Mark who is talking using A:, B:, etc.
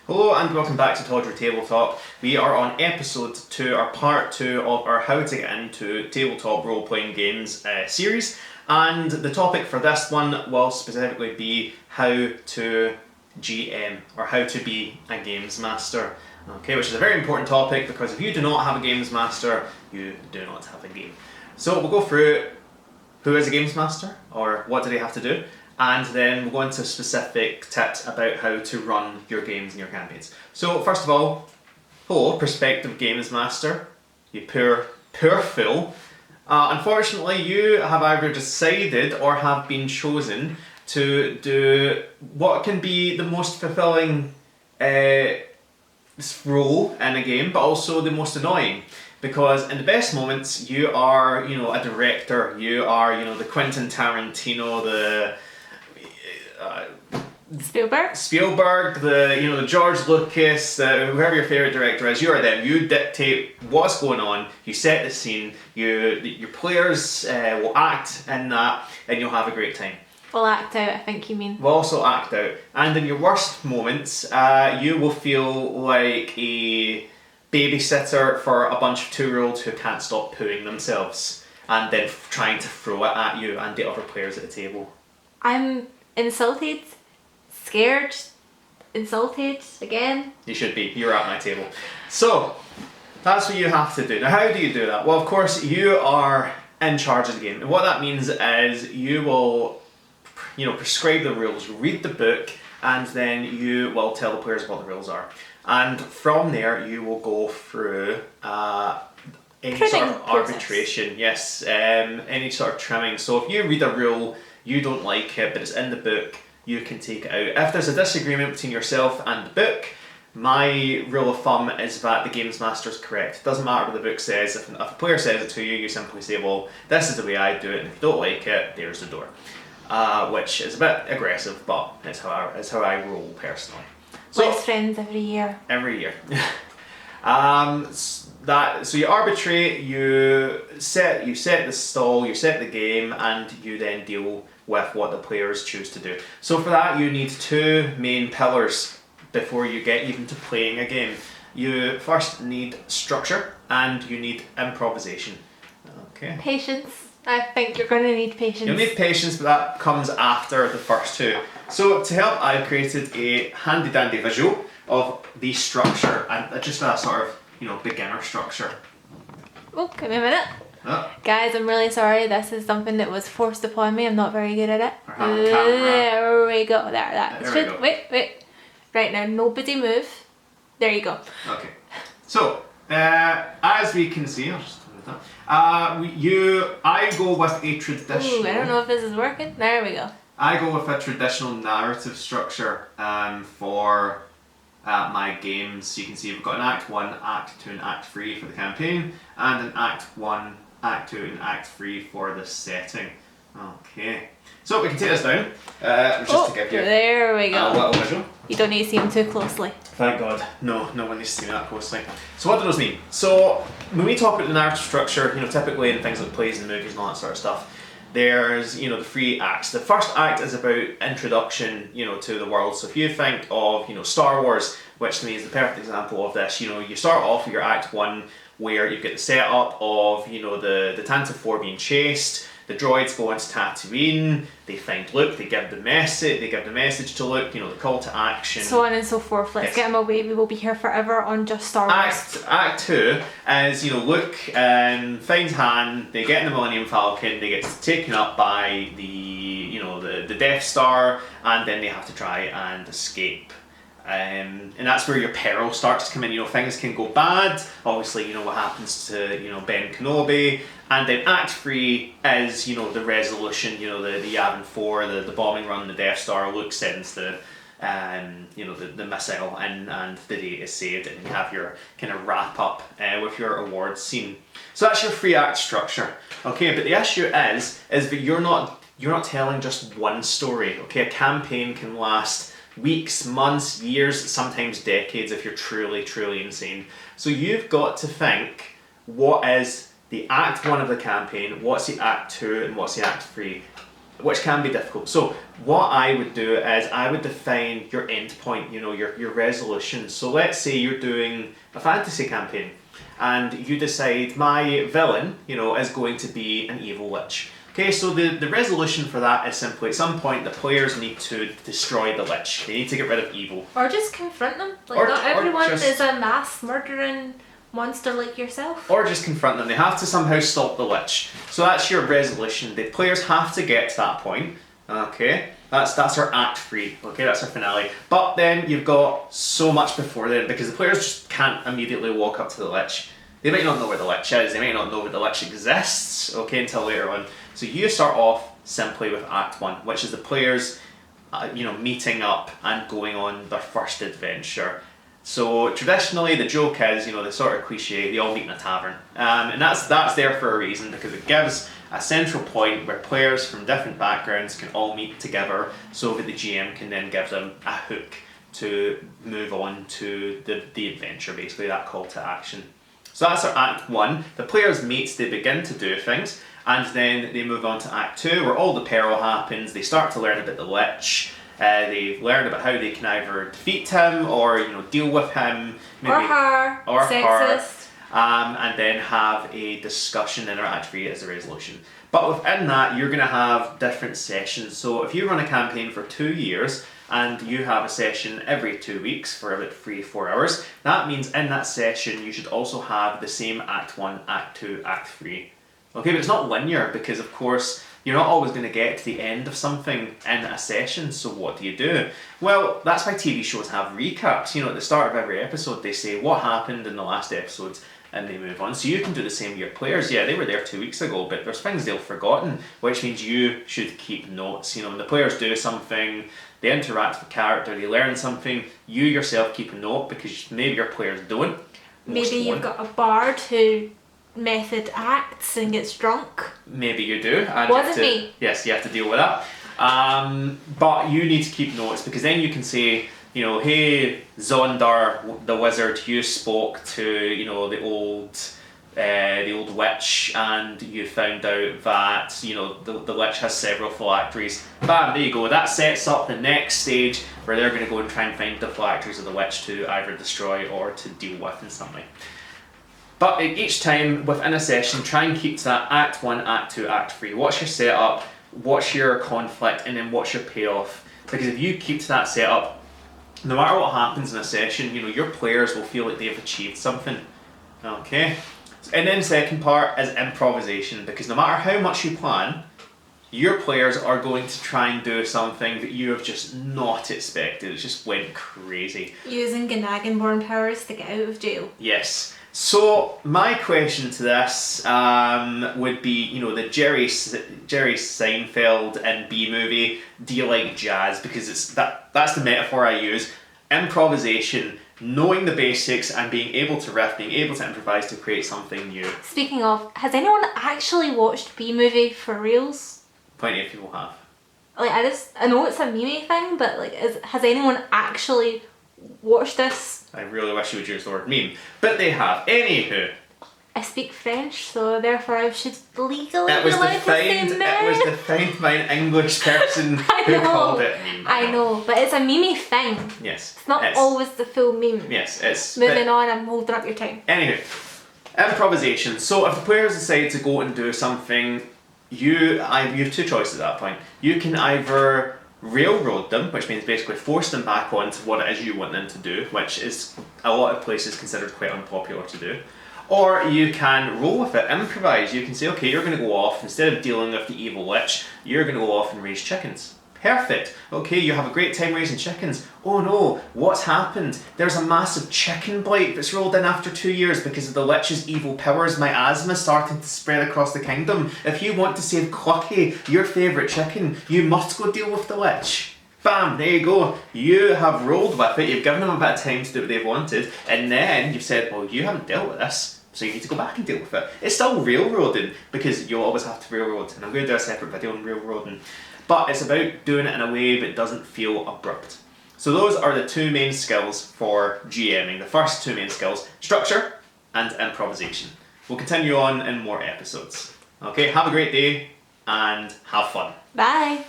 A: Hello and welcome back to Tawdry Tabletop. We are on episode 2, or part 2 of our How to Get Into Tabletop Role-Playing Games series. And the topic for this one will specifically be how to GM, or how to be a games master. Okay, which is a very important topic because if you do not have a games master, you do not have a game. So we'll go through who is a games master, or what do they have to do, and then we'll go into specific tips about how to run your games and your campaigns. So first of all, hello, prospective games master, you poor fool. Unfortunately, you have either decided or have been chosen to do what can be the most fulfilling role in a game, but also the most annoying. Because in the best moments, you are, a director. You are, the Quentin Tarantino, the Spielberg, the George Lucas, whoever your favorite director is. You are them. You dictate what's going on. You set the scene. Your players will act in that, and you'll have a great time.
B: We'll act out, I think you mean.
A: We'll also act out. And in your worst moments, you will feel like a babysitter for a bunch of 2-year-olds who can't stop pooing themselves and then trying to throw it at you and the other players at the table.
B: I'm insulted, scared, insulted again.
A: You should be. You're at my table. So, that's what you have to do. Now, how do you do that? Well, of course, you are in charge of the game. And what that means is you will prescribe the rules, read the book, and then you will tell the players what the rules are. And from there, you will go through any sort of arbitration. Yes, any sort of trimming. So if you read a rule, you don't like it, but it's in the book, you can take it out. If there's a disagreement between yourself and the book, my rule of thumb is that the games master is correct. It doesn't matter what the book says. If a player says it to you, you simply say, well, this is the way I do it, and if you don't like it, there's the door. Which is a bit aggressive, but it's how I roll personally. So,
B: Best friends every year.
A: Every year. So you arbitrate, you set the stall, you set the game, and you then deal with what the players choose to do. So for that, you need 2 main pillars before you get even to playing a game. You first need structure, and you need improvisation. Okay.
B: Patience. I think you're going to need patience.
A: You'll need patience, but that comes after the first 2. So to help, I've created a handy-dandy visual of the structure, and just a sort of, beginner structure.
B: Oh, give me a minute. Guys, I'm really sorry. This is something that was forced upon me. I'm not very good at it. There we go. There we go. Wait. Right now, nobody move. There you go.
A: Okay. So, as we can see, I'll just do that. I go with a traditional...
B: Ooh, I don't know if this is working. There we go.
A: I go with a traditional narrative structure for my games. You can see we've got an Act 1, Act 2 and Act 3 for the campaign, and an Act 1, Act 2 and Act 3 for the setting. Okay. So we can take this down, just to give you
B: there we go.
A: A little visual.
B: You don't need to see them too closely.
A: Thank God. No one needs to see me that closely. So what do those mean? So when we talk about the narrative structure, typically in things like plays and movies and all that sort of stuff, there's, the 3 acts. The first act is about introduction, to the world. So if you think of, Star Wars, which to me is the perfect example of this, you start off with your Act 1 where you get the setup of, the Tantive 4 being chased, the droids go into Tatooine, they find Luke, they give the message to Luke, the call to action.
B: So on and so forth. Let's get him away. We will be here forever on just Star Wars.
A: Act 2 is, Luke finds Han, they get in the Millennium Falcon, they get taken up by the Death Star, and then they have to try and escape. And that's where your peril starts to come in. Things can go bad. Obviously, what happens to Ben Kenobi. And then Act 3 is, the resolution. The Yavin 4, the bombing run, the Death Star. Luke sends the missile in, and the day is saved, and you have your kind of wrap up with your awards scene. So that's your 3-act structure. Okay, but the issue is that you're not telling just one story. Okay, a campaign can last weeks, months, years, sometimes decades if you're truly, truly insane. So you've got to think, what is the Act 1 of the campaign, what's the Act 2, and what's the Act 3? which can be difficult. So what I would do is I would define your end point, your resolution. So let's say you're doing a fantasy campaign and you decide my villain, is going to be an evil witch. Okay, so the resolution for that is simply at some point the players need to destroy the lich. They need to get rid of evil.
B: Or just confront them. Not everyone is a mass murdering monster like yourself.
A: Or just confront them. They have to somehow stop the lich. So that's your resolution. The players have to get to that point. Okay, that's our act 3. Okay, that's our finale. But then you've got so much before then because the players just can't immediately walk up to the lich. They might not know where the lich is. They might not know where the lich exists. Okay, until later on. So you start off simply with Act 1, which is the players, meeting up and going on their first adventure. So traditionally, the joke is, the sort of cliche, they all meet in a tavern, and that's there for a reason because it gives a central point where players from different backgrounds can all meet together, so that the GM can then give them a hook to move on to the adventure, basically that call to action. So that's our Act 1. The players meet, they begin to do things. And then they move on to Act 2, where all the peril happens. They start to learn about the lich. They learn about how they can either defeat him or deal with him,
B: maybe, or her, sexist.
A: And then have a discussion in our Act 3 as a resolution. But within that, you're going to have different sessions. So if you run a campaign for 2 years and you have a session every 2 weeks for about 3-4 hours, that means in that session you should also have the same Act 1, Act 2, Act 3. Okay, but it's not linear because, of course, you're not always going to get to the end of something in a session, so what do? Well, that's why TV shows have recaps. At the start of every episode, they say what happened in the last episode, and they move on. So you can do the same with your players. Yeah, they were there 2 weeks ago, but there's things they've forgotten, which means you should keep notes. When the players do something, they interact with the character, they learn something, you yourself keep a note because maybe your players don't.
B: Maybe you've got a bard who method acts and gets drunk.
A: Maybe you do. And
B: Wasn't me.
A: Yes, you have to deal with that. But you need to keep notes because then you can say, hey, Zondar, the wizard, you spoke to, the old witch, and you found out that, the witch has several phylacteries. Bam, there you go. That sets up the next stage where they're going to go and try and find the phylacteries of the witch to either destroy or to deal with in some way. But each time within a session, try and keep to that Act 1, Act 2, Act 3. What's your setup, what's your conflict, and then what's your payoff? Because if you keep to that setup, no matter what happens in a session, your players will feel like they've achieved something. Okay? And then second part is improvisation, because no matter how much you plan, your players are going to try and do something that you have just not expected. It just went crazy.
B: Using Gnagenborn powers to get out of jail.
A: Yes. So my question to this would be, the Jerry Seinfeld and B movie, do you like jazz? Because that's the metaphor I use. Improvisation, knowing the basics and being able to riff, being able to improvise to create something new.
B: Speaking of, has anyone actually watched B movie for reals?
A: Plenty of people have.
B: I know it's a meme thing, but has anyone actually watched this?
A: I really wish you would use the word meme, but they have. Anywho,
B: I speak French, so therefore I should legally be allowed to say meme.
A: It was defined by an English person who called it meme.
B: I know, but it's a meme thing.
A: Yes.
B: It's not always the full meme.
A: Yes, it's...
B: Moving on, I'm holding up your time.
A: Anyway, improvisation. So if the players decide to go and do something, you have 2 choices at that point. You can either railroad them, which means basically force them back onto what it is you want them to do, which is a lot of places considered quite unpopular to do. Or you can roll with it, improvise. You can say, okay, you're going to go off, instead of dealing with the evil witch, you're going to go off and raise chickens. Perfect. Okay, you have a great time raising chickens. Oh no, what's happened? There's a massive chicken blight that's rolled in after 2 years because of the lich's evil powers. My asthma is starting to spread across the kingdom. If you want to save Clucky, your favourite chicken, you must go deal with the lich. Bam, there you go. You have rolled with it, you've given them a bit of time to do what they've wanted, and then you've said, well, you haven't dealt with this, so you need to go back and deal with it. It's still railroading, because you'll always have to railroad, and I'm going to do a separate video on railroading. But it's about doing it in a way that doesn't feel abrupt. So those are the 2 main skills for GMing. The first 2 main skills, structure and improvisation. We'll continue on in more episodes. Okay, have a great day and have fun.
B: Bye.